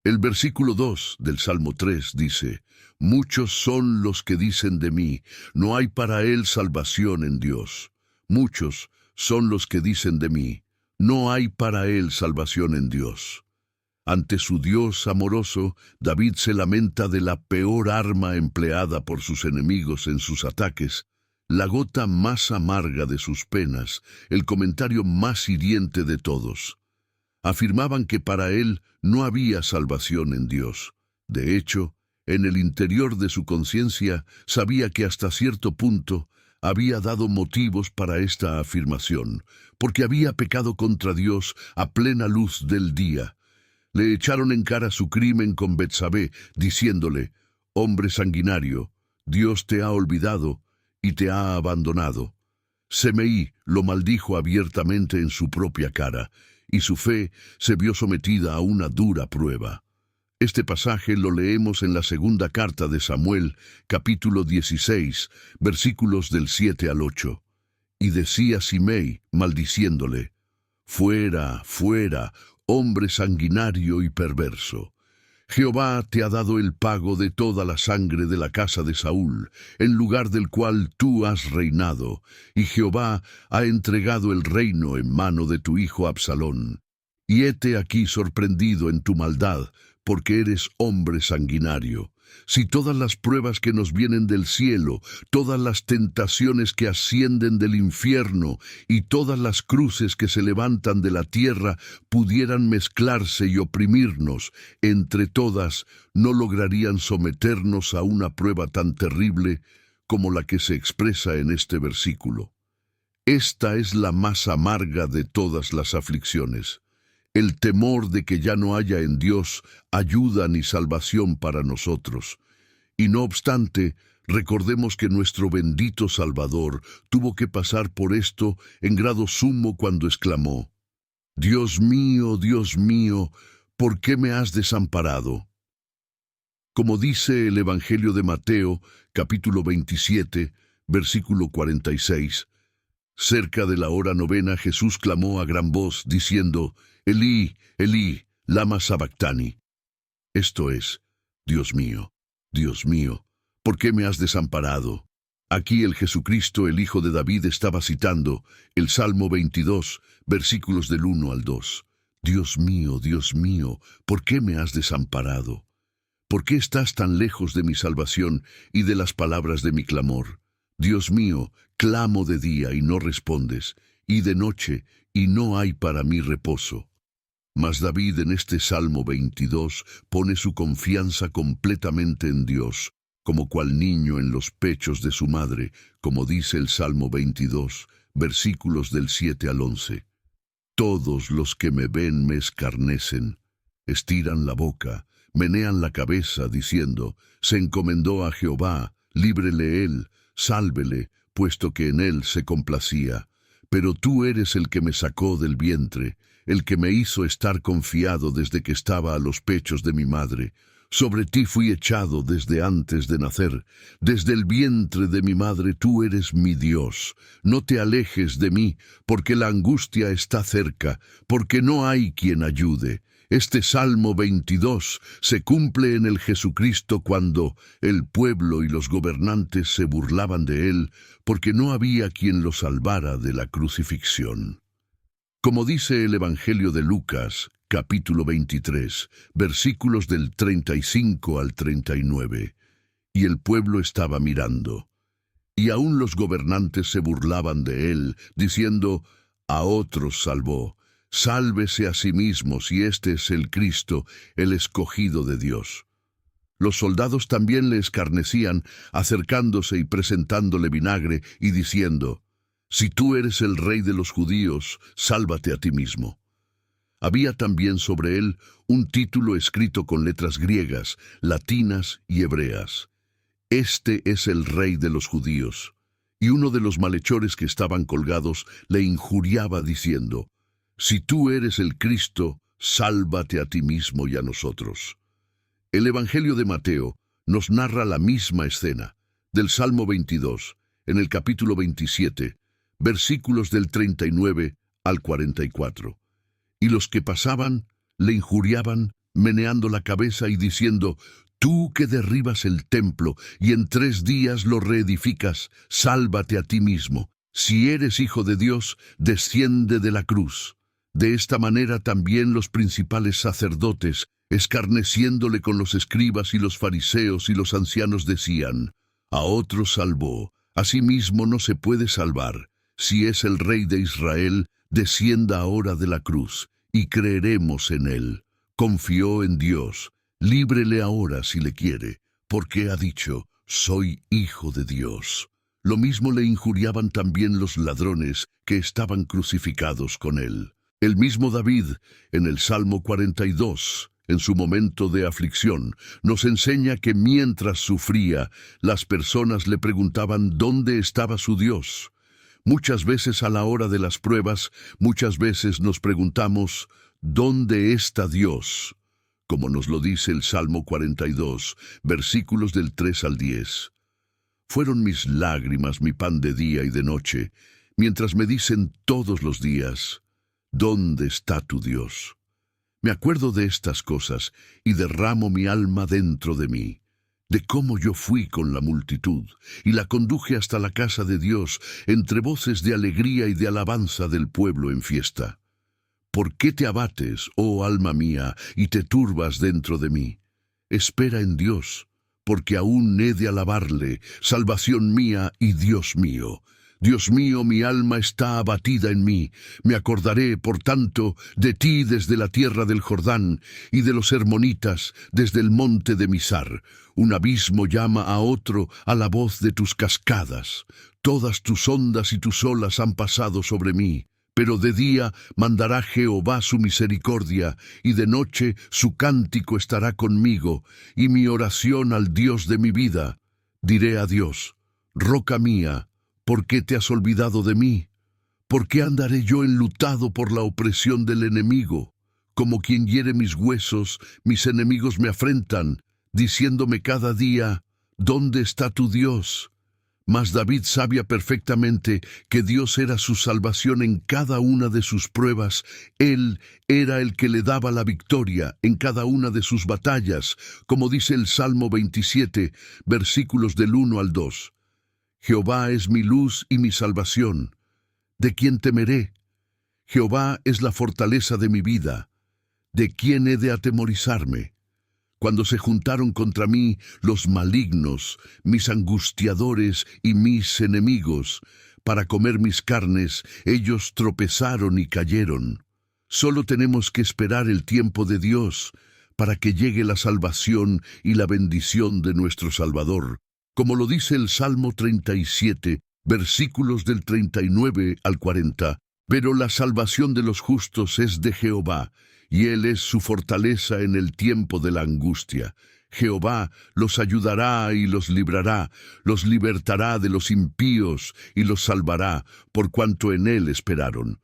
El versículo 2 del Salmo 3 dice: Muchos son los que dicen de mí, no hay para él salvación en Dios. Muchos son los que dicen de mí, no hay para él salvación en Dios. Ante su Dios amoroso, David se lamenta de la peor arma empleada por sus enemigos en sus ataques, la gota más amarga de sus penas, el comentario más hiriente de todos. Afirmaban que para él no había salvación en Dios. De hecho, en el interior de su conciencia sabía que hasta cierto punto había dado motivos para esta afirmación, porque había pecado contra Dios a plena luz del día. Le echaron en cara su crimen con Betsabé, diciéndole: Hombre sanguinario, Dios te ha olvidado y te ha abandonado. Semeí lo maldijo abiertamente en su propia cara, y su fe se vio sometida a una dura prueba. Este pasaje lo leemos en la segunda carta de Samuel, capítulo 16, versículos del 7 al 8. Y decía Simei, maldiciéndole: Fuera, fuera, hombre sanguinario y perverso. Jehová te ha dado el pago de toda la sangre de la casa de Saúl, en lugar del cual tú has reinado, y Jehová ha entregado el reino en mano de tu hijo Absalón. Y hete aquí sorprendido en tu maldad, porque eres hombre sanguinario. Si todas las pruebas que nos vienen del cielo, todas las tentaciones que ascienden del infierno y todas las cruces que se levantan de la tierra pudieran mezclarse y oprimirnos, entre todas no lograrían someternos a una prueba tan terrible como la que se expresa en este versículo. Esta es la más amarga de todas las aflicciones. El temor de que ya no haya en Dios ayuda ni salvación para nosotros. Y no obstante, recordemos que nuestro bendito Salvador tuvo que pasar por esto en grado sumo cuando exclamó: Dios mío, ¿por qué me has desamparado? Como dice el Evangelio de Mateo, capítulo 27, versículo 46, cerca de la hora novena Jesús clamó a gran voz, diciendo: Elí, Elí, lama sabactani. Esto es: Dios mío, ¿por qué me has desamparado? Aquí el Jesucristo, el Hijo de David, estaba citando el Salmo 22, versículos del 1 al 2. Dios mío, ¿por qué me has desamparado? ¿Por qué estás tan lejos de mi salvación y de las palabras de mi clamor? Dios mío, clamo de día y no respondes, y de noche y no hay para mí reposo. Mas David en este Salmo 22 pone su confianza completamente en Dios, como cual niño en los pechos de su madre, como dice el Salmo 22, versículos del 7 al 11. Todos los que me ven me escarnecen, estiran la boca, menean la cabeza, diciendo: Se encomendó a Jehová, líbrele él, sálvele, puesto que en él se complacía. Pero tú eres el que me sacó del vientre, el que me hizo estar confiado desde que estaba a los pechos de mi madre. Sobre ti fui echado desde antes de nacer. Desde el vientre de mi madre tú eres mi Dios. No te alejes de mí, porque la angustia está cerca, porque no hay quien ayude. Este Salmo 22 se cumple en el Jesucristo cuando el pueblo y los gobernantes se burlaban de él, porque no había quien lo salvara de la crucifixión. Como dice el Evangelio de Lucas, capítulo 23, versículos del 35 al 39, y el pueblo estaba mirando, y aún los gobernantes se burlaban de él, diciendo: A otros salvó, sálvese a sí mismo si este es el Cristo, el escogido de Dios. Los soldados también le escarnecían, acercándose y presentándole vinagre, y diciendo: Si tú eres el rey de los judíos, sálvate a ti mismo. Había también sobre él un título escrito con letras griegas, latinas y hebreas: Este es el rey de los judíos. Y uno de los malhechores que estaban colgados le injuriaba diciendo: Si tú eres el Cristo, sálvate a ti mismo y a nosotros. El Evangelio de Mateo nos narra la misma escena, del Salmo 22, en el capítulo 27, versículos del 39 al 44. Y los que pasaban le injuriaban meneando la cabeza y diciendo: Tú que derribas el templo y en 3 días lo reedificas, sálvate a ti mismo. Si eres hijo de Dios, desciende de la cruz. De esta manera también los principales sacerdotes, escarneciéndole con los escribas y los fariseos y los ancianos, decían: A otro salvó, a sí mismo no se puede salvar. Si es el Rey de Israel, descienda ahora de la cruz, y creeremos en él. Confió en Dios, líbrele ahora si le quiere, porque ha dicho: Soy hijo de Dios. Lo mismo le injuriaban también los ladrones que estaban crucificados con él. El mismo David, en el Salmo 42, en su momento de aflicción, nos enseña que mientras sufría, las personas le preguntaban dónde estaba su Dios. Muchas veces a la hora de las pruebas, muchas veces nos preguntamos: ¿dónde está Dios? Como nos lo dice el Salmo 42, versículos del 3 al 10. Fueron mis lágrimas mi pan de día y de noche, mientras me dicen todos los días: ¿dónde está tu Dios? Me acuerdo de estas cosas y derramo mi alma dentro de mí, de cómo yo fui con la multitud y la conduje hasta la casa de Dios entre voces de alegría y de alabanza del pueblo en fiesta. ¿Por qué te abates, oh alma mía, y te turbas dentro de mí? Espera en Dios, porque aún he de alabarle, salvación mía y Dios mío. Dios mío, mi alma está abatida en mí. Me acordaré, por tanto, de ti desde la tierra del Jordán, y de los hermonitas desde el monte de Misar. Un abismo llama a otro a la voz de tus cascadas. Todas tus ondas y tus olas han pasado sobre mí. Pero de día mandará Jehová su misericordia, y de noche su cántico estará conmigo, y mi oración al Dios de mi vida. Diré a Dios: Roca mía, ¿por qué te has olvidado de mí? ¿Por qué andaré yo enlutado por la opresión del enemigo? Como quien hiere mis huesos, mis enemigos me afrentan, diciéndome cada día: ¿dónde está tu Dios? Mas David sabía perfectamente que Dios era su salvación en cada una de sus pruebas. Él era el que le daba la victoria en cada una de sus batallas, como dice el Salmo 27, versículos del 1 al 2. Jehová es mi luz y mi salvación. ¿De quién temeré? Jehová es la fortaleza de mi vida. ¿De quién he de atemorizarme? Cuando se juntaron contra mí los malignos, mis angustiadores y mis enemigos, para comer mis carnes, ellos tropezaron y cayeron. Solo tenemos que esperar el tiempo de Dios para que llegue la salvación y la bendición de nuestro Salvador, como lo dice el Salmo 37, versículos del 39 al 40. Pero la salvación de los justos es de Jehová, y Él es su fortaleza en el tiempo de la angustia. Jehová los ayudará y los librará, los libertará de los impíos y los salvará, por cuanto en Él esperaron.